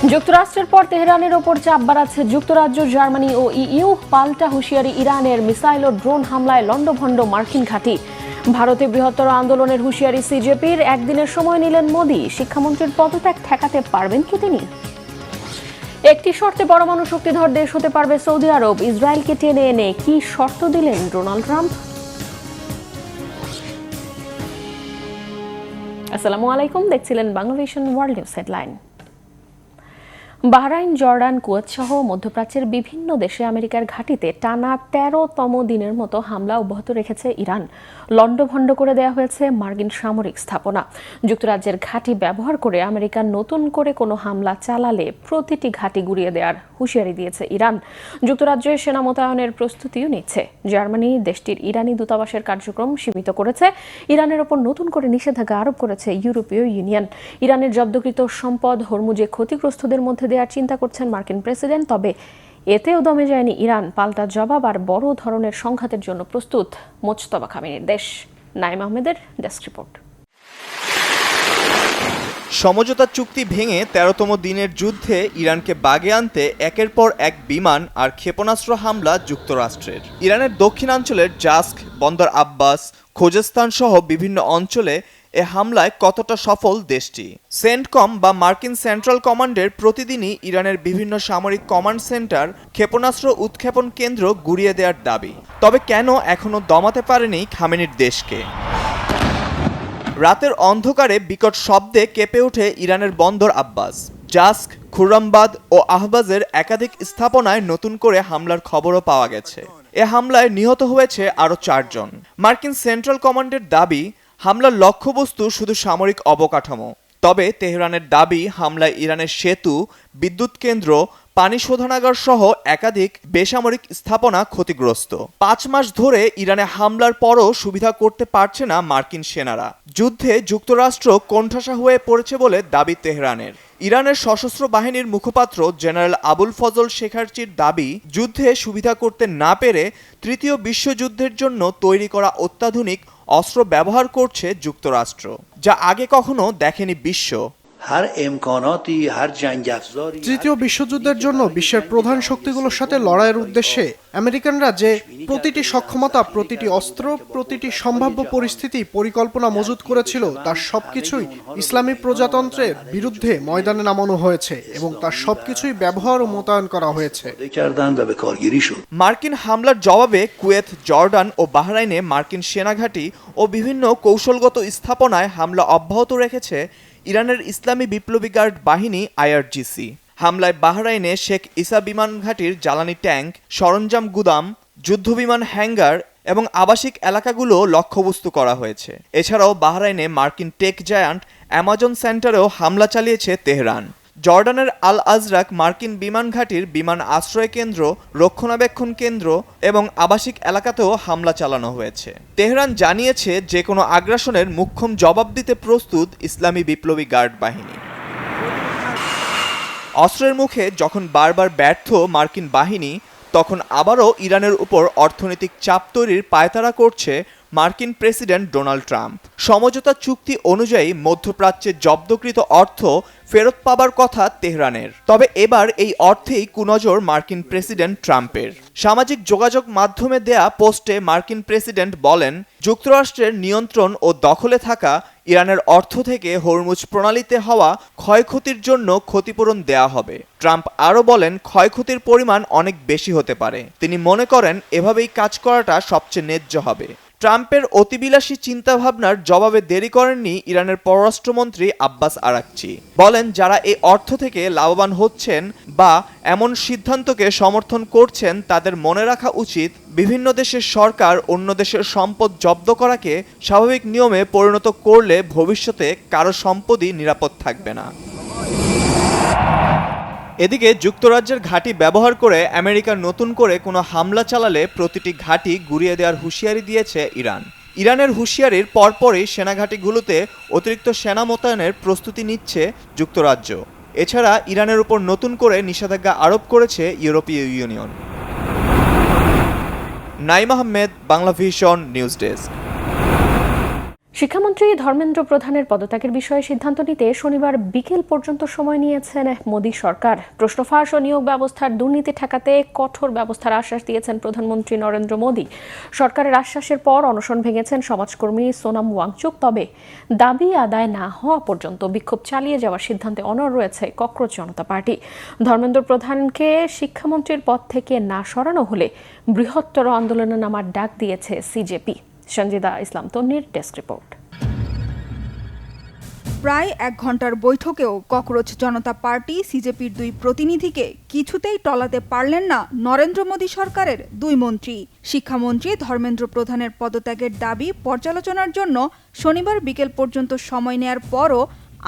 যুক্তরাষ্ট্রের পর তেহরানের ওপর চাপ বাড়াচ্ছে যুক্তরাজ্য, জার্মানি ও ইইউ। পাল্টা হুঁশিয়ারি ইরানের, মিসাইল ও ড্রোন হামলায় লন্ডভন্ড মার্কিন ঘাঁটি। ভারতে বৃহত্তর আন্দোলনের হুঁশিয়ারি সিজেপির। একদিনের সময় নিলেন মোদি। শিক্ষামন্ত্রীর পদত্যাগ ঠেকাতে পারবেন কি তিনি? একটি শর্তে পরমাণু শক্তিধর দেশ হতে পারবে সৌদি আরব। ইসরায়েলকে টেনে এনে কি শর্ত দিলেন ডোনাল্ড ট্রাম্প? আসসালামু আলাইকুম, দেখছিলেন Banglavision world news headline. Bahrain, Jordan, Kuwait সহ মধ্যপ্রাচ্যের বিভিন্ন দেশে আমেরিকার ঘাঁটিতে টানা ১৩তম দিনের মতো হামলা অব্যাহত রেখেছে ইরান। লন্ডভন্ড করে দেওয়া হয়েছে মার্কিন সামরিক স্থাপনা। যুক্তরাজ্যের ঘাঁটি ব্যবহার করে আমেরিকা নতুন করে কোনো হামলা চালালে প্রতিটি ঘাঁটি গুঁড়িয়ে দেওয়ার হুঁশিয়ারি দিয়েছে ইরান। যুক্তরাজ্যে সেনা মোতায়েনের প্রস্তুতিও নিচ্ছে। জার্মানি দেশটির ইরানি দূতাবাসের কার্যক্রম সীমিত করেছে। ইরানের ওপর নতুন করে নিষেধাজ্ঞা আরোপ করেছে ইউরোপীয় ইউনিয়ন। ইরানের জব্দকৃত সম্পদ হরমুজে ক্ষতিগ্রস্তদের মধ্যে দেওয়ার চিন্তা করছেন মার্কিন প্রেসিডেন্ট। তবে এতেও দমে যায়নি ইরান। পাল্টা জবাব আর বড় ধরনের সংঘাতের জন্য প্রস্তুত মোজতবা খামেনির দেশ। নাইম আহমেদের ডেস্ক রিপোর্ট। সমঝোতা চুক্তি ভেঙে ১৩তম দিনের যুদ্ধে ইরানকে বাগে আনতে একের পর এক বিমান আর ক্ষেপণাস্ত্র হামলা যুক্তরাষ্ট্রের। ইরানের দক্ষিণাঞ্চলের জাস্ক, বন্দর আব্বাস, খোজেস্তান সহ বিভিন্ন অঞ্চলে এ হামলায় কতটা সফল দেশটি? সেন্টকম বা মার্কিন সেন্ট্রাল কমান্ডের প্রতিদিনই ইরানের বিভিন্ন সামরিক কমান্ড সেন্টার, ক্ষেপণাস্ত্র উৎক্ষেপণ কেন্দ্র গুঁড়িয়ে দেওয়ার দাবি। তবে কেন এখনো দমাতে পারেনি খামেনির দেশকে? রাতের অন্ধকারে বিকট শব্দে কেঁপে ওঠে ইরানের বন্দর আব্বাস। জাস্ক, খুররামবাদ ও আহবাজের একাধিক স্থাপনায় নতুন করে হামলার খবরও পাওয়া গেছে। এ হামলায় নিহত হয়েছে আরও ৪ জন। মার্কিন সেন্ট্রাল কমান্ডের দাবি, হামলার লক্ষ্যবস্তু শুধু সামরিক অবকাঠামো। তবে তেহরানের দাবি, হামলায় ইরানের সেতু, বিদ্যুৎ কেন্দ্র, পানি শোধনাগার সহ একাধিক বেসামরিক স্থাপনা ক্ষতিগ্রস্ত। ৫ মাস ধরে ইরানে হামলার পরও সুবিধা করতে পারছে না মার্কিন সেনারা। যুদ্ধে যুক্তরাষ্ট্র কোণঠাসা হয়ে পড়েছে বলে দাবি তেহরানের। ইরানের সশস্ত্র বাহিনীর মুখপাত্র জেনারেল আবুল ফজল শেখারচির দাবি, যুদ্ধে সুবিধা করতে না পেরে তৃতীয় বিশ্বযুদ্ধের জন্য তৈরি করা অত্যাধুনিক অস্ত্র ব্যবহার করছে যুক্তরাষ্ট্র, যা আগে কখনো দেখেনি বিশ্ব। তৃতীয় বিশ্বযুদ্ধের জন্য বিশ্বের প্রধান শক্তিগুলোর সাথে লড়াইয়ের উদ্দেশ্যে আমেরিকানরা যে প্রতিটি সক্ষমতা, প্রতিটি অস্ত্র, প্রতিটি সম্ভাব্য পরিস্থিতি পরিকল্পনা মজুত করেছিল, তার সবকিছুই ইসলামী প্রজাতন্ত্রের বিরুদ্ধে ময়দানে নামানো হয়েছে এবং তার সবকিছুই ব্যবহার ও মোতায়েন করা হয়েছে। মার্কিন হামলার জবাবে কুয়েত, জর্ডান ও বাহরাইনে মার্কিন সেনাঘাঁটি ও বিভিন্ন কৌশলগত স্থাপনায় হামলা অব্যাহত রেখেছে ইরানের ইসলামী বিপ্লবী গার্ড বাহিনী IRGC। হামলায় বাহরাইনে শেখ ইসা বিমান ঘাঁটির জ্বালানি ট্যাঙ্ক, সরঞ্জাম গুদাম, যুদ্ধবিমান হ্যাঙ্গার এবং আবাসিক এলাকাগুলো লক্ষ্যবস্তু করা হয়েছে। এছাড়াও বাহরাইনে মার্কিন টেক জায়ান্ট অ্যামাজন সেন্টারেও হামলা চালিয়েছে তেহরান। জর্ডানের আল আজরাক মার্কিন বিমান ঘাঁটির বিমান আশ্রয় কেন্দ্র, রক্ষণাবেক্ষণ কেন্দ্র এবং আবাসিক এলাকাতেও হামলা চালানো হয়েছে। তেহরান জানিয়েছে, যে কোনো আগ্রাসনের মুখ্যম জবাব দিতে প্রস্তুত ইসলামী বিপ্লবী গার্ড বাহিনী। অস্ত্রের মুখে যখন বারবার ব্যর্থ মার্কিন বাহিনী, তখন আবারও ইরানের উপর অর্থনৈতিক চাপ তৈরির পায়তারা করছে মার্কিন প্রেসিডেন্ট ডোনাল্ড ট্রাম্প। সমঝোতা চুক্তি অনুযায়ী মধ্যপ্রাচ্যে জব্দকৃত অর্থ ফেরত পাবার কথা তেহরানের। তবে এবার এই অর্থেই কুনজর মার্কিন প্রেসিডেন্ট ট্রাম্পের। সামাজিক যোগাযোগ মাধ্যমে দেয়া পোস্টে মার্কিন প্রেসিডেন্ট বলেন, যুক্তরাষ্ট্রের নিয়ন্ত্রণ ও দখলে থাকা ইরানের অর্থ থেকে হরমুজ প্রণালীতে হওয়া ক্ষয়ক্ষতির জন্য ক্ষতিপূরণ দেয়া হবে। ট্রাম্প আরও বলেন, ক্ষয়ক্ষতির পরিমাণ অনেক বেশি হতে পারে। তিনি মনে করেন এভাবেই কাজ করাটা সবচেয়ে ন্যায্য হবে। ট্রাম্পের অতিবিলাসী চিন্তাভাবনার জবাবে দেরি করেননি ইরানের পররাষ্ট্রমন্ত্রী আব্বাস আরাকচি। বলেন, যারা এই অর্থ থেকে লাভবান হচ্ছেন বা এমন সিদ্ধান্তকে সমর্থন করছেন, তাদের মনে রাখা উচিত, বিভিন্ন দেশের সরকার অন্য দেশের সম্পদ জব্দ করাকে স্বাভাবিক নিয়মে পরিণত করলে ভবিষ্যতে কারো সম্পদই নিরাপদ থাকবে না। এদিকে যুক্তরাজ্যের ঘাঁটি ব্যবহার করে আমেরিকা নতুন করে কোনো হামলা চালালে প্রতিটি ঘাঁটি গুঁড়িয়ে দেওয়ার হুঁশিয়ারি দিয়েছে ইরান। ইরানের হুঁশিয়ারির পরপরই সেনাঘাঁটিগুলোতে অতিরিক্ত সেনা মোতায়েনের প্রস্তুতি নিচ্ছে যুক্তরাজ্য। এছাড়া ইরানের উপর নতুন করে নিষেধাজ্ঞা আরোপ করেছে ইউরোপীয় union. Naim Ahmed, Banglavision news desk. শিক্ষামন্ত্রী ধর্মেন্দ্র প্রধানের পদত্যাগের বিষয়ে সিদ্ধান্ত নিতে শনিবার বিকেল পর্যন্ত সময় নিয়েছেন মোদী সরকার। প্রশ্ন ফাঁস ও নিয়োগ ব্যবস্থার দুর্নীতি ঠেকাতে কঠোর ব্যবস্থার আশ্বাস দিয়েছেন প্রধানমন্ত্রী নরেন্দ্র মোদী। সরকারের আশ্বাসের পর অনশন ভেঙেছেন সমাজকর্মী সোনাম ওয়াংচুক। তবে দাবি আদায় না হওয়া পর্যন্ত বিক্ষোভ চালিয়ে যাওয়ার সিদ্ধান্তে অনড় রয়েছে ককরোচ জনতা পার্টি। ধর্মেন্দ্র প্রধানকে শিক্ষামন্ত্রীর পদ থেকে না সরানো হলে বৃহত্তর আন্দোলনে নামার ডাক দিয়েছে সিজেপি। সঞ্জিদা ইসলাম তন্নির ডেস্ক রিপোর্ট। প্রায় 1 ঘন্টার বৈঠকেও ককরোচ জনতা পার্টি সিজেপির 2 প্রতিনিধিকে কিছুতেই টলাতে পারলেন না নরেন্দ্র মোদী সরকারের 2 মন্ত্রী। শিক্ষামন্ত্রী ধর্মেন্দ্র প্রধানের পদত্যাগের দাবি পর্যালোচনার জন্য শনিবার বিকেল পর্যন্ত সময় নেয়ার পরও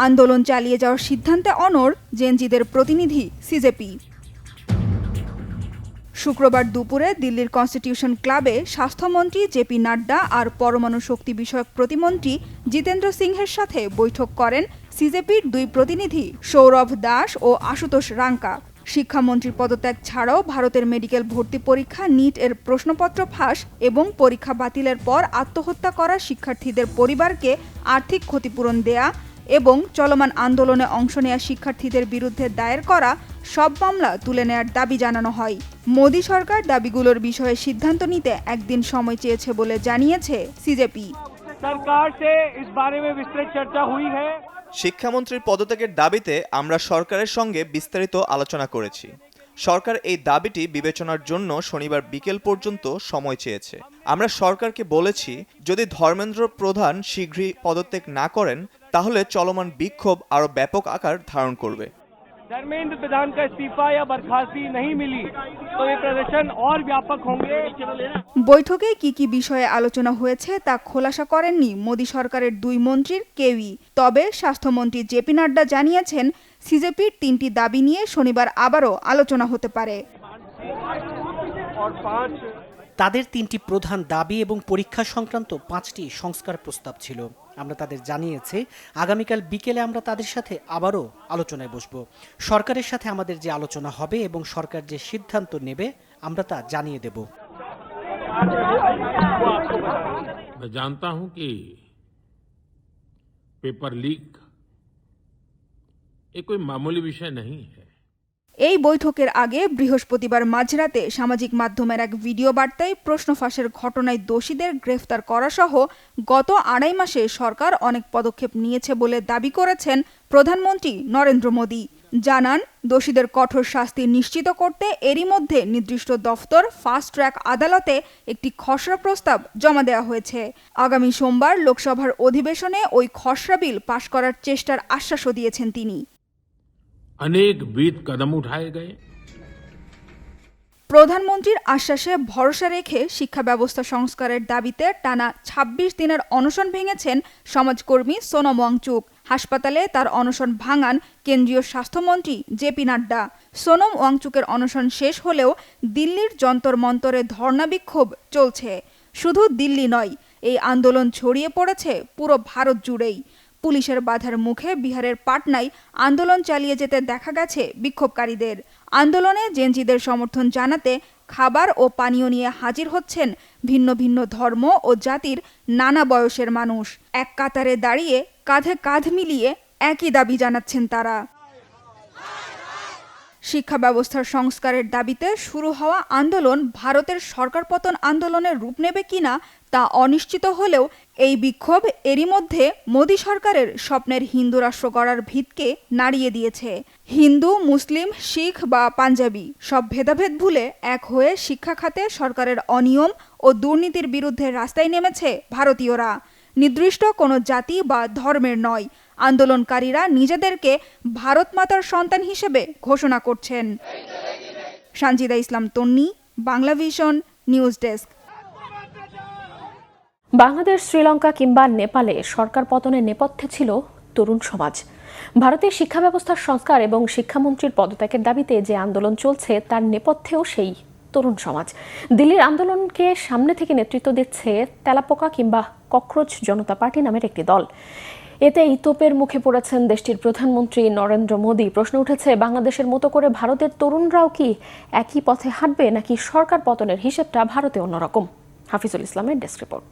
আন্দোলন চালিয়ে যাওয়ার সিদ্ধান্তে অনড় জেনজিদের প্রতিনিধি সিজেপি। শুক্রবার দুপুরে দিল্লির কনস্টিটিউশন ক্লাবে স্বাস্থ্যমন্ত্রী জেপি নাড্ডা আর পরমাণু শক্তি বিষয়ক প্রতিমন্ত্রী জিতেন্দ্র সিংহের সাথে বৈঠক করেন সিজেপির 2 প্রতিনিধি সৌরভ দাস ও আশুতোষ রাঙ্কা। শিক্ষামন্ত্রীর পদত্যাগ ছাড়াও ভারতের মেডিকেল ভর্তি পরীক্ষা নিট এর প্রশ্নপত্র ফাঁস এবং পরীক্ষা বাতিলের পর আত্মহত্যা করা শিক্ষার্থীদের পরিবারকে আর্থিক ক্ষতিপূরণ দেয়া এবং চলমান আন্দোলনে অংশ নেয়া শিক্ষার্থীদের বিরুদ্ধে দায়ের করা সব মামলা তুলে নেয়ার দাবি জানানো হয়। মোদী সরকার দাবিগুলোর বিষয়ে সিদ্ধান্ত নিতে একদিন সময় চেয়েছে বলে জানিয়েছে সিজেপি। শিক্ষামন্ত্রীর পদত্যাগের দাবিতে আমরা সরকারের সঙ্গে বিস্তারিত আলোচনা করেছি। সরকার এই দাবিটি বিবেচনার জন্য শনিবার বিকেল পর্যন্ত সময় চেয়েছে। আমরা সরকারকে বলেছি, যদি ধর্মেন্দ্র প্রধান শীঘ্রই পদত্যাগ না করেন তাহলে চলমান বিক্ষোভ আরও ব্যাপক আকার ধারণ করবে। धर्मेंद्र प्रधान का इस्तीफा या बर्खास्ती नहीं मिली तो ये प्रदर्शन और व्यापक होंगे। বৈঠকে কি বিষয়ে আলোচনা হয়েছে তা খোলাসা করেননি মোদী সরকারের 2 মন্ত্রীর কেউই। তবে স্বাস্থ্যমন্ত্রী জেপি নাড্ডা জানিয়েছেন সিজেপির 3টি দাবি নিয়ে শনিবার আবারও আলোচনা হতে পারে। তাদের 3টি প্রধান দাবি এবং পরীক্ষা সংক্রান্ত 5টি সংস্কার প্রস্তাব ছিল। আমরা তাদের জানিয়েছি আগামীকাল বিকেলে আমরা তাদের সাথে আবারও আলোচনায় বসব। সরকারের সাথে আমাদের যে আলোচনা হবে এবং সরকার যে সিদ্ধান্ত নেবে আমরা তা জানিয়ে দেব। मैं जानता हूं कि पेपर लीक ये कोई मामूली विषय नहीं है। এই বৈঠকের আগে বৃহস্পতিবার মাঝরাতে সামাজিক মাধ্যমের এক ভিডিও বার্তায় প্রশ্ন ফাঁসের ঘটনায় দোষীদের গ্রেফতার করা সহ গত 2.5 মাসে সরকার অনেক পদক্ষেপ নিয়েছে বলে দাবি করেছেন প্রধানমন্ত্রী নরেন্দ্র মোদী। জানান, দোষীদের কঠোর শাস্তি নিশ্চিত করতে এরই মধ্যে নির্দিষ্ট দফতর ফাস্ট ট্র্যাক আদালতে একটি খসড়া প্রস্তাব জমা দেওয়া হয়েছে। আগামী সোমবার লোকসভার অধিবেশনে ওই খসড়া বিল পাশ করার চেষ্টার আশ্বাসও দিয়েছেন তিনি। अनेक विध कदम उठाए गए। প্রধানমন্ত্রীর আশ্বাসে ভরসা রেখে শিক্ষা ব্যবস্থা সংস্কারের দাবিতে টানা 26 দিনের অনশন ভেঙেছেন সমাজকর্মী সোনাম ওয়াংচুক। হাসপাতালে তার অনশন ভাঙান কেন্দ্রীয় স্বাস্থ্যমন্ত্রী জেপি নাড্ডা। সোনাম ওয়াংচুকের অনশন শেষ হলেও দিল্লির যন্তর মন্তরে ধর্ণা বিক্ষোভ চলছে। শুধু দিল্লি নয়, এই আন্দোলন ছড়িয়ে পড়েছে পুরো ভারত জুড়েই। পুলিশের বাধার মুখে বিহারের পাটনায় আন্দোলন চালিয়ে যেতে দেখা গেছে বিক্ষোভকারীদের। আন্দোলনে জেনজিদের সমর্থন জানাতে খাবার ও পানীয় নিয়ে হাজির হচ্ছেন ভিন্ন ভিন্ন ধর্ম ও জাতির নানা বয়সের মানুষ। এক কাতারে দাঁড়িয়ে কাঁধে কাঁধ মিলিয়ে একই দাবি জানাচ্ছেন তারা। শিক্ষা ব্যবস্থার সংস্কারের দাবিতে শুরু হওয়া আন্দোলন ভারতের সরকার পতন আন্দোলনের রূপ নেবে কিনা তা অনিশ্চিত হলেও এই বিক্ষোভ এরই মধ্যে মোদী সরকারের স্বপ্নের হিন্দু রাষ্ট্র গড়ার ভিতকে নাড়িয়ে দিয়েছে। হিন্দু, মুসলিম, শিখ বা পাঞ্জাবি সব ভেদাভেদ ভুলে এক হয়ে শিক্ষা খাতে সরকারের অনিয়ম ও দুর্নীতির বিরুদ্ধে রাস্তায় নেমেছে ভারতীয়রা। নির্দিষ্ট কোনো জাতি বা ধর্মের নয়, আন্দোলনকারীরা নিজেদেরকে ভারত মাতার সন্তান হিসেবে ঘোষণা করছেন। Sanjida Islam Tonni, Bangla vision, news desk. Bangladesh, Sri Lanka কিংবা নেপালে সরকার পতনের নেপথ্যে ছিল তরুণ সমাজ। ভারতের শিক্ষা ব্যবস্থার সংস্কার এবং শিক্ষামন্ত্রীর পদত্যাগের দাবিতে যে আন্দোলন চলছে তার নেপথ্যেও সেই তরুণ সমাজ। দিল্লির আন্দোলনকে সামনে থেকে নেতৃত্ব দিচ্ছে তেলাপোকা কিংবা ককরোচ জনতা পার্টি নামের একটি দল। এতেই তোপের মুখে পড়েছেন দেশটির প্রধানমন্ত্রী নরেন্দ্র মোদী। প্রশ্ন উঠেছে, বাংলাদেশের মতো করে ভারতের তরুণরাও কি একই পথে হাঁটবে, নাকি সরকার পতনের হিসেবটা ভারতে অন্যরকম? হাফিজুল ইসলামের ডেস্ক রিপোর্ট।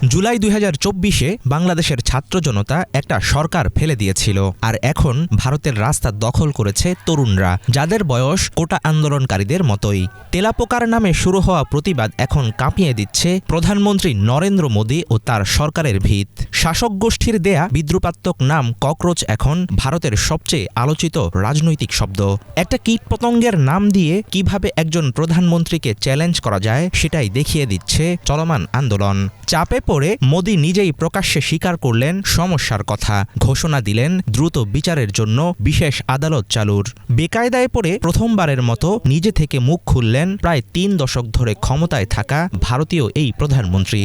জুলাই 2024-এ বাংলাদেশের ছাত্র জনতা একটা সরকার ফেলে দিয়েছিল, আর এখন ভারতের রাস্তা দখল করেছে তরুণরা, যাদের বয়স কোটা আন্দোলনকারীদের মতোই। তেলাপোকার নামে শুরু হওয়া প্রতিবাদ এখন কাঁপিয়ে দিচ্ছে প্রধানমন্ত্রী নরেন্দ্র মোদী ও তার সরকারের ভিত। শাসক গোষ্ঠীর দেয়া বিদ্রুপাত্মক নাম ককরোচ এখন ভারতের সবচেয়ে আলোচিত রাজনৈতিক শব্দ। একটা কীটপতঙ্গের নাম দিয়ে কিভাবে একজন প্রধানমন্ত্রীকে চ্যালেঞ্জ করা যায় সেটাই দেখিয়ে দিচ্ছে চলমান আন্দোলন। চাপে পড়ে মোদী নিজেই প্রকাশ্যে স্বীকার করলেন সমস্যার কথা, ঘোষণা দিলেন দ্রুত বিচারের জন্য বিশেষ আদালত চালুর। বেকায়দায় পড়ে প্রথমবারের মতো নিজে থেকে মুখ খুললেন প্রায় 3 দশক ধরে ক্ষমতায় থাকা ভারতীয় এই প্রধানমন্ত্রী।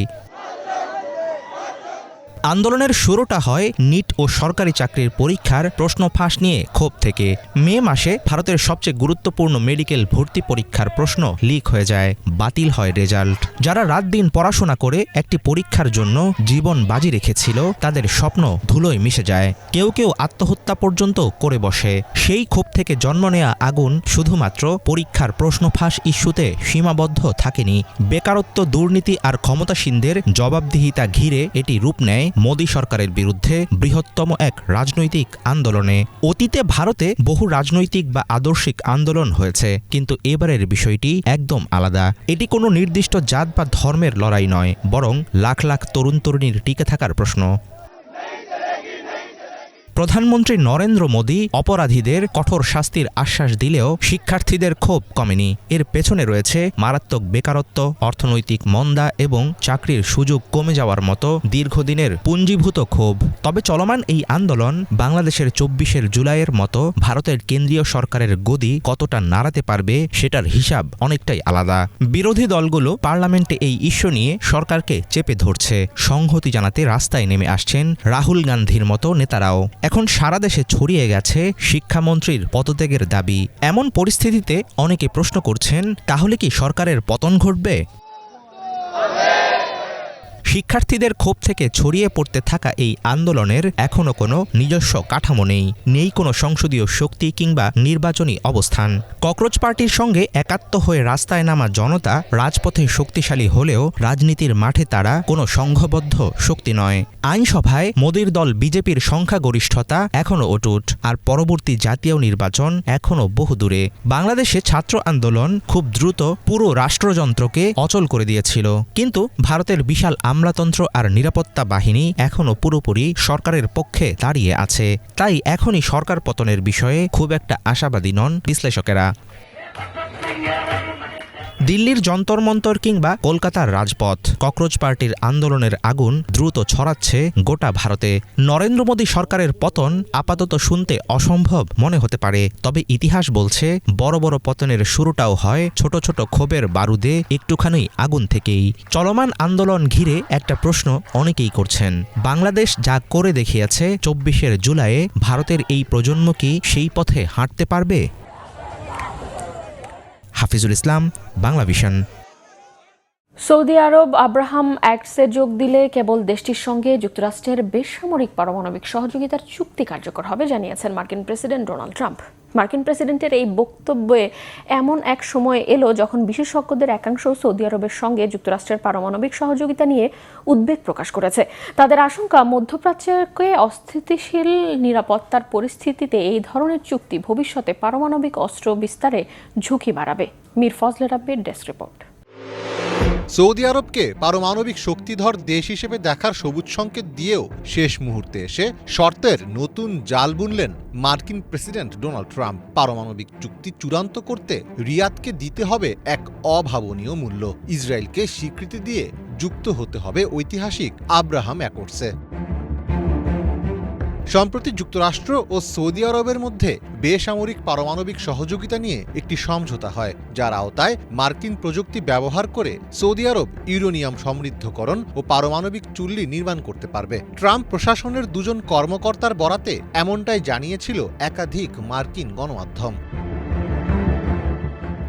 আন্দোলনের শুরুটা হয় নিট ও সরকারি চাকরির পরীক্ষার প্রশ্ন ফাঁস নিয়ে ক্ষোভ থেকে। মে মাসে ভারতের সবচেয়ে গুরুত্বপূর্ণ মেডিকেল ভর্তি পরীক্ষার প্রশ্ন লিক হয়ে যায়, বাতিল হয় রেজাল্ট। যারা রাত দিন পড়াশোনা করে একটি পরীক্ষার জন্য জীবন বাজি রেখেছিল, তাদের স্বপ্ন ধুলোয় মিশে যায়। কেউ কেউ আত্মহত্যা পর্যন্ত করে বসে। সেই ক্ষোভ থেকে জন্ম নেয়া আগুন শুধুমাত্র পরীক্ষার প্রশ্ন ফাঁস ইস্যুতে সীমাবদ্ধ থাকেনি। বেকারত্ব, দুর্নীতি আর ক্ষমতাসীনদের জবাবদিহিতা ঘিরে এটি রূপ নেয় মোদী সরকারের বিরুদ্ধে বৃহত্তম এক রাজনৈতিক আন্দোলনে। অতীতে ভারতে বহু রাজনৈতিক বা আদর্শিক আন্দোলন হয়েছে, কিন্তু এবারের বিষয়টি একদম আলাদা। এটি কোনো নির্দিষ্ট জাত বা ধর্মের লড়াই নয়, বরং লাখ লাখ তরুণ তরুণীর টিকে থাকার প্রশ্ন। প্রধানমন্ত্রী নরেন্দ্র মোদী অপরাধীদের কঠোর শাস্তির আশ্বাস দিলেও শিক্ষার্থীদের ক্ষোভ কমেনি। এর পেছনে রয়েছে মারাত্মক বেকারত্ব, অর্থনৈতিক মন্দা এবং চাকরির সুযোগ কমে যাওয়ার মতো দীর্ঘদিনের পুঞ্জীভূত ক্ষোভ। তবে চলমান এই আন্দোলন বাংলাদেশের 24 জুলাইয়ের মতো ভারতের কেন্দ্রীয় সরকারের গদি কতটা নাড়াতে পারবে সেটার হিসাব অনেকটাই আলাদা। বিরোধী দলগুলো পার্লামেন্টে এই ইস্যু নিয়ে সরকারকে চেপে ধরছে। সংহতি জানাতে রাস্তায় নেমে আসছেন রাহুল গান্ধীর মতো নেতারাও। এখন সারা দেশে ছড়িয়ে গেছে শিক্ষামন্ত্রীর পদত্যাগের দাবি। এমন পরিস্থিতিতে অনেকে প্রশ্ন করছেন, তাহলে কি সরকারের পতন ঘটবে? শিক্ষার্থীদের ক্ষোভ থেকে ছড়িয়ে পড়তে থাকা এই আন্দোলনের এখনও কোনো নিজস্ব কাঠামো নেই কোনো সংসদীয় শক্তি কিংবা নির্বাচনী অবস্থান। ককরোচ পার্টির সঙ্গে একাত্ম হয়ে রাস্তায় নামা জনতা রাজপথে শক্তিশালী হলেও রাজনীতির মাঠে তারা কোনো সংঘবদ্ধ শক্তি নয়। আইনসভায় মোদীর দল বিজেপির সংখ্যাগরিষ্ঠতা এখনও অটুট, আর পরবর্তী জাতীয় নির্বাচন এখনও বহুদূরে। বাংলাদেশে ছাত্র আন্দোলন খুব দ্রুত পুরো রাষ্ট্রযন্ত্রকে অচল করে দিয়েছিল, কিন্তু ভারতের বিশাল আমলাতন্ত্র আর নিরাপত্তা বাহিনী এখনও পুরোপুরি সরকারের পক্ষে দাঁড়িয়ে আছে। তাই এখনই সরকার পতনের বিষয়ে খুব একটা আশাবাদী নন বিশ্লেষকেরা। দিল্লির যন্তর মন্তর কিংবা কলকাতার রাজপথ, ককরোচ পার্টির আন্দোলনের আগুন দ্রুত ছড়াচ্ছে গোটা ভারতে। নরেন্দ্র মোদী সরকারের পতন আপাতত শুনতে অসম্ভব মনে হতে পারে, তবে ইতিহাস বলছে বড় বড় পতনের শুরুটাও হয় ছোট ছোট ক্ষোভের বারুদে একটুখানি আগুন থেকেই। চলমান আন্দোলন ঘিরে একটা প্রশ্ন অনেকেই করছেন, বাংলাদেশ যা করে দেখিয়েছে 24 জুলাইয়ে ভারতের এই প্রজন্ম কি সেই পথে হাঁটতে পারবে? হাফিজুল ইসলাম, বাংলাভিশন। সৌদি আরব আব্রাহাম অ্যাক্টসে যোগ দিলে কেবল দেশটির সঙ্গে যুক্তরাষ্ট্রের বেসামরিক পারমাণবিক সহযোগিতার চুক্তি কার্যকর হবে জানিয়েছেন মার্কিন প্রেসিডেন্ট ডোনাল্ড ট্রাম্প। মার্কিন প্রেসিডেন্টের এই বক্তব্যে এমন এক সময় এলো যখন বিশেষজ্ঞদের একাংশ সৌদি আরবের সঙ্গে যুক্তরাষ্ট্রের পারমাণবিক সহযোগিতা নিয়ে উদ্বেগ প্রকাশ করেছে। তাদের আশঙ্কা, মধ্যপ্রাচ্যকে অস্থিতিশীল নিরাপত্তার পরিস্থিতিতে এই ধরনের চুক্তি ভবিষ্যতে পারমাণবিক অস্ত্র বিস্তারে ঝুঁকি বাড়াবে। মীর ফজলে রাব্বির ডেস্ক রিপোর্ট। সৌদি আরবকে পারমাণবিক শক্তিধর দেশ হিসেবে দেখার সবুজ সংকেত দিয়েও শেষ মুহূর্তে এসে শর্তের নতুন জাল বুনলেন মার্কিন প্রেসিডেন্ট ডোনাল্ড ট্রাম্প। পারমাণবিক চুক্তি চূড়ান্ত করতে রিয়াদকে দিতে হবে এক অভাবনীয় মূল্য। ইসরায়েলকে স্বীকৃতি দিয়ে যুক্ত হতে হবে ঐতিহাসিক আব্রাহাম অ্যাকর্ডসে। সম্প্রতি যুক্তরাষ্ট্র ও সৌদি আরবের মধ্যে বেসামরিক পারমাণবিক সহযোগিতা নিয়ে একটি সমঝোতা হয়, যার আওতায় মার্কিন প্রযুক্তি ব্যবহার করে সৌদি আরব ইউরেনিয়াম সমৃদ্ধকরণ ও পারমাণবিক চুল্লি নির্মাণ করতে পারবে। ট্রাম্প প্রশাসনের 2 কর্মকর্তার বরাতে এমনটাই জানিয়েছিল একাধিক মার্কিন গণমাধ্যম।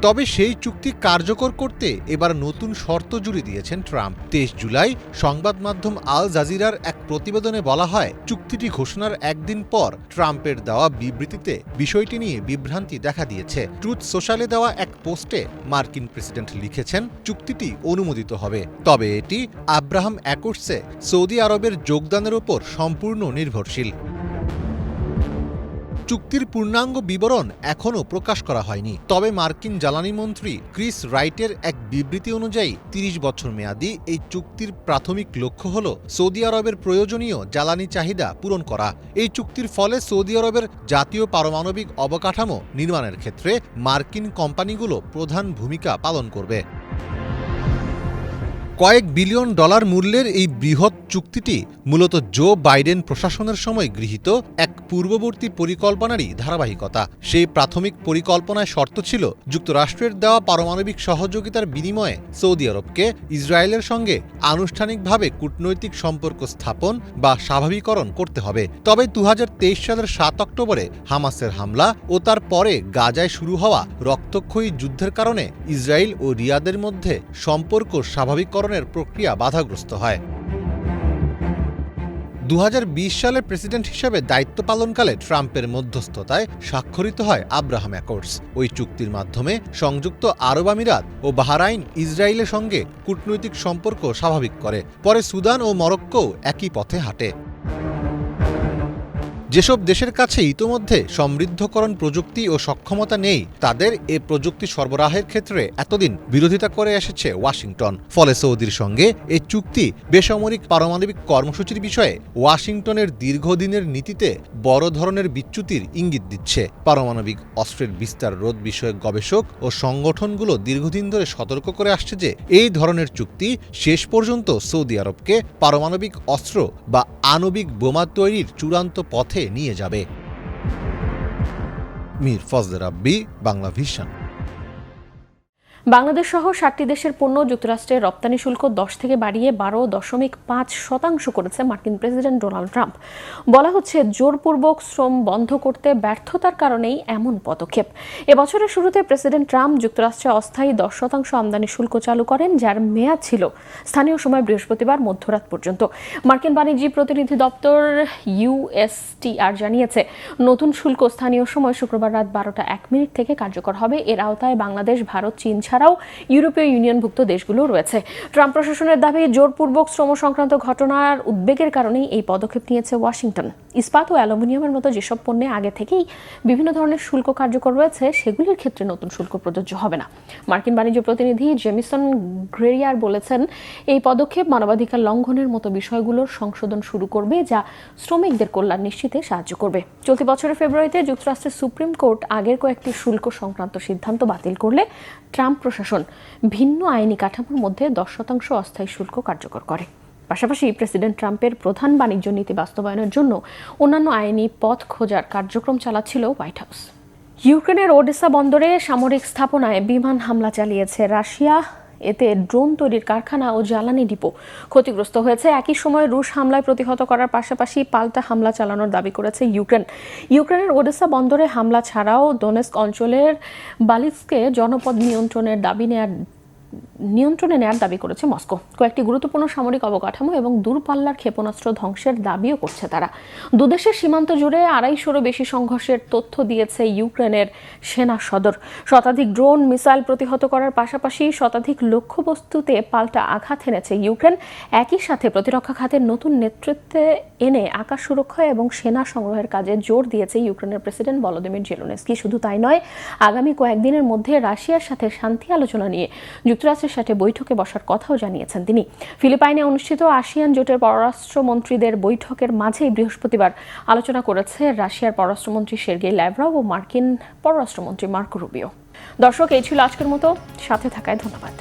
তবে সেই চুক্তি কার্যকর করতে এবার নতুন শর্ত জুড়ে দিয়েছেন ট্রাম্প। 23 জুলাই সংবাদ মাধ্যম আল জাজিরার এক প্রতিবেদনে বলা হয়, চুক্তিটি ঘোষণার একদিন পর ট্রাম্পের দেওয়া বিবৃতিতে বিষয়টি নিয়ে বিভ্রান্তি দেখা দিয়েছে। ট্রুথ সোশ্যালে দেওয়া এক পোস্টে মার্কিন প্রেসিডেন্ট লিখেছেন, চুক্তিটি অনুমোদিত হবে, তবে এটি আব্রাহাম অ্যাকর্ডসে সৌদি আরবের যোগদানের উপর সম্পূর্ণ নির্ভরশীল। চুক্তির পূর্ণাঙ্গ বিবরণ এখনও প্রকাশ করা হয়নি, তবে মার্কিন জ্বালানি মন্ত্রী ক্রিস রাইটের এক বিবৃতি অনুযায়ী 30 বছর মেয়াদী এই চুক্তির প্রাথমিক লক্ষ্য হল সৌদি আরবের প্রয়োজনীয় জ্বালানি চাহিদা পূরণ করা। এই চুক্তির ফলে সৌদি আরবের জাতীয় পারমাণবিক অবকাঠামো নির্মাণের ক্ষেত্রে মার্কিন কোম্পানিগুলো প্রধান ভূমিকা পালন করবে। কয়েক বিলিয়ন ডলার মূল্যের এই বৃহৎ চুক্তিটি মূলত জো বাইডেন প্রশাসনের সময় গৃহীত এক পূর্ববর্তী পরিকল্পনারই ধারাবাহিকতা। সেই প্রাথমিক পরিকল্পনায় শর্ত ছিল, যুক্তরাষ্ট্রের দেওয়া পারমাণবিক সহযোগিতার বিনিময়ে সৌদি আরবকে ইসরায়েলের সঙ্গে আনুষ্ঠানিকভাবে কূটনৈতিক সম্পর্ক স্থাপন বা স্বাভাবিকরণ করতে হবে। তবে 2023 সালের 7 অক্টোবরে হামাসের হামলা ও তার পরে গাজায় শুরু হওয়া রক্তক্ষয়ী যুদ্ধের কারণে ইসরায়েল ও রিয়াদের মধ্যে সম্পর্ক স্বাভাবিকরণ প্রক্রিয়া বাধাগ্রস্ত হয়। 2020 সালে প্রেসিডেন্ট হিসেবে দায়িত্ব পালনকালে ট্রাম্পের মধ্যস্থতায় স্বাক্ষরিত হয় আব্রাহাম অ্যাকর্ডস। ওই চুক্তির মাধ্যমে সংযুক্ত আরব আমিরাত ও বাহরাইন ইসরায়েলের সঙ্গে কূটনৈতিক সম্পর্ক স্বাভাবিক করে। পরে সুদান ও মরক্কো একই পথে হাঁটে। যেসব দেশের কাছে ইতোমধ্যে সমৃদ্ধকরণ প্রযুক্তি ও সক্ষমতা নেই, তাদের এ প্রযুক্তি সরবরাহের ক্ষেত্রে এতদিন বিরোধিতা করে এসেছে ওয়াশিংটন। ফলে সৌদির সঙ্গে এই চুক্তি বেসামরিক পারমাণবিক কর্মসূচির বিষয়ে ওয়াশিংটনের দীর্ঘদিনের নীতিতে বড় ধরনের বিচ্যুতির ইঙ্গিত দিচ্ছে। পারমাণবিক অস্ত্রের বিস্তার রোধ বিষয়ক গবেষক ও সংগঠনগুলো দীর্ঘদিন ধরে সতর্ক করে আসছে যে এই ধরনের চুক্তি শেষ পর্যন্ত সৌদি আরবকে পারমাণবিক অস্ত্র বা আণবিক বোমা তৈরির চূড়ান্ত পথে নিয়ে যাবে। মীর ফজলে রাব্বি, বাংলা ভিশন। বাংলাদেশ সহ 7টি দেশের পণ্য যুক্তরাষ্ট্রের রপ্তানি শুল্ক 10 থেকে বাড়িয়ে 12.5% করেছে মার্কিন প্রেসিডেন্ট ডোনাল্ড ট্রাম্প। বলা হচ্ছে, জোরপূর্বক শ্রম বন্ধ করতে ব্যর্থতার কারণেই এমন পদক্ষেপ। এবছরের শুরুতে প্রেসিডেন্ট ট্রাম্প যুক্তরাষ্ট্রে অস্থায়ী 10% আমদানি শুল্ক চালু করেন, যার মেয়াদ ছিল স্থানীয় সময় বৃহস্পতিবার মধ্যরাত পর্যন্ত। মার্কিন বাণিজ্য প্রতিনিধি দপ্তর USTR জানিয়েছে, নতুন শুল্ক স্থানীয় সময় শুক্রবার রাত 12:01 থেকে কার্যকর হবে। এর আওতায় বাংলাদেশ, ভারত, চীন ছাড়াও ইউরোপীয় ইউনিয়নভুক্ত দেশগুলো রয়েছে। ট্রাম্প প্রশাসনের দাবি, জোরপূর্বক শ্রম সংক্রান্ত ঘটনার উদ্বেগের কারণেই এই পদক্ষেপ নিয়েছে ওয়াশিংটন। ইস্পাত ও অ্যালুমিনিয়ামের মতো যেসব পণ্যে আগে থেকেই বিভিন্ন ধরনের শুল্ক কার্যকর রয়েছে, সেগুলির ক্ষেত্রে নতুন শুল্ক প্রযোজ্য হবে না। মার্কিন বাণিজ্য প্রতিনিধি জেমিসন গ্রেরিয়ার বলেছেন, এই পদক্ষেপ মানবাধিকার লঙ্ঘনের মতো বিষয়গুলোর সংশোধন শুরু করবে, যা শ্রমিকদের কল্যাণ নিশ্চিতে সাহায্য করবে। চলতি বছরের ফেব্রুয়ারিতে যুক্তরাষ্ট্রের সুপ্রিম কোর্ট আগের কয়েকটি শুল্ক সংক্রান্ত সিদ্ধান্ত বাতিল করলে ট্রাম্প প্রশাসন ভিন্ন আইনি কাঠামোর মধ্যে 10% অস্থায়ী শুল্ক কার্যকর করে। পাশাপাশি প্রেসিডেন্ট ট্রাম্পের প্রধান বাণিজ্য নীতি বাস্তবায়নের জন্য অন্যান্য আইনি পথ খোঁজার কার্যক্রম চালাচ্ছিল হোয়াইট হাউস। ইউক্রেনের ওডেসা বন্দরে সামরিক স্থাপনায় বিমান হামলা চালিয়েছে রাশিয়া। এতে ড্রোন তৈরির কারখানা ও জ্বালানি ডিপো ক্ষতিগ্রস্ত হয়েছে। একই সময় রুশ হামলায় প্রতিহত করার পাশাপাশি পাল্টা হামলা চালানোর দাবি করেছে ইউক্রেন। ইউক্রেনের ওডেসা বন্দরে হামলা ছাড়াও দোনেস্ক অঞ্চলের বালিস্কে জনপদ নিয়ন্ত্রণে নেয়ার দাবি করেছে মস্কো। কয়েকটি গুরুত্বপূর্ণ সামরিক অবকাঠামো এবং দূরপাল্লার ক্ষেপণাস্ত্র ধ্বংসের দাবিও করছে তারা। দুদেশের সীমান্ত জুড়ে 250-এরও বেশি সংঘর্ষের তথ্য দিয়েছে ইউক্রেনের সেনা সদর। শতাধিক ড্রোন মিসাইল প্রতিহত করার পাশাপাশি শতাধিক লক্ষ্যবস্তুতে পাল্টা আঘাত এনেছে ইউক্রেন। একই সাথে প্রতিরক্ষা খাতের নতুন নেতৃত্বে এনে আকাশ সুরক্ষা এবং সেনা সংগ্রহের কাজে জোর দিয়েছে ইউক্রেনের প্রেসিডেন্ট ভলোদিমির জেলেনস্কি। শুধু তাই নয়, আগামী কয়েকদিনের মধ্যে রাশিয়ার সাথে শান্তি আলোচনা নিয়ে যুক্তরাষ্ট্রের সাথে বৈঠকে বসার কথাও জানিয়েছেন তিনি। ফিলিপাইনে অনুষ্ঠিত আসিয়ান জোটের পররাষ্ট্রমন্ত্রীদের বৈঠকের মাঝেই বৃহস্পতিবার আলোচনা করেছে রাশিয়ার পররাষ্ট্রমন্ত্রী সের্গেই ল্যাভরভ ও মার্কিন পররাষ্ট্রমন্ত্রী মার্কো রুবিও। দর্শক, এই ছিল আজকের মতো। সাথে থাকায় ধন্যবাদ।